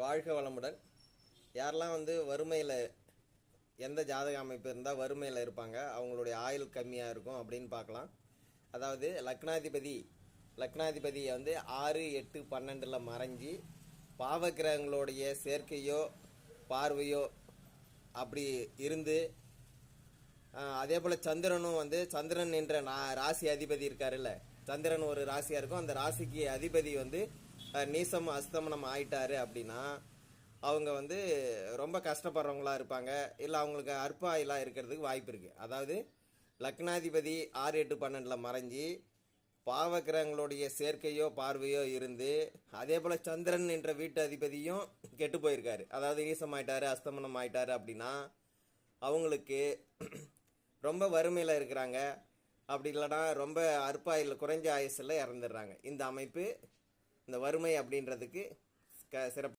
வாழ்க வளமுடன். யாரெல்லாம் வறுமையில் எந்த ஜாதக அமைப்பு இருந்தால் வறுமையில் இருப்பாங்க, அவங்களுடைய ஆயுள் கம்மியாக இருக்கும் அப்படின்னு பார்க்கலாம். அதாவது லக்னாதிபதியை 6, 8, 12 மறைஞ்சி பாவக்கிரகங்களுடைய சேர்க்கையோ பார்வையோ அப்படி இருந்து, அதே போல் சந்திரனும் சந்திரன் என்ற ராசி அதிபதி இருக்காருல்ல, சந்திரன் ஒரு ராசியாக இருக்கும், அந்த ராசிக்கு அதிபதி நீசம் அஸ்தமனம் ஆயிட்டாரு அப்படின்னா அவங்க ரொம்ப கஷ்டப்படுறவங்களா இருப்பாங்க, இல்லை அவங்களுக்கு அற்ப ஆயுளாக இருக்கிறதுக்கு வாய்ப்பு இருக்குது. அதாவது லக்னாதிபதி 6, 8, 12 மறைஞ்சி பாவக்கிரகங்களுடைய சேர்க்கையோ பார்வையோ இருந்து, அதே போல் சந்திரன் என்ற வீட்டு அதிபதியும் கெட்டு போயிருக்காரு, அதாவது நீசம் ஆயிட்டாரு அஸ்தமனம் ஆயிட்டாரு அப்படின்னா அவங்களுக்கு ரொம்ப வறுமையில் இருக்கிறாங்க. அப்படி இல்லைனா ரொம்ப அற்ப ஆயுள் குறைஞ்ச ஆயுசில் இறந்துடுறாங்க. இந்த அமைப்பு, இந்த வறுமை அப்படின்றதுக்கு சிறப்பு.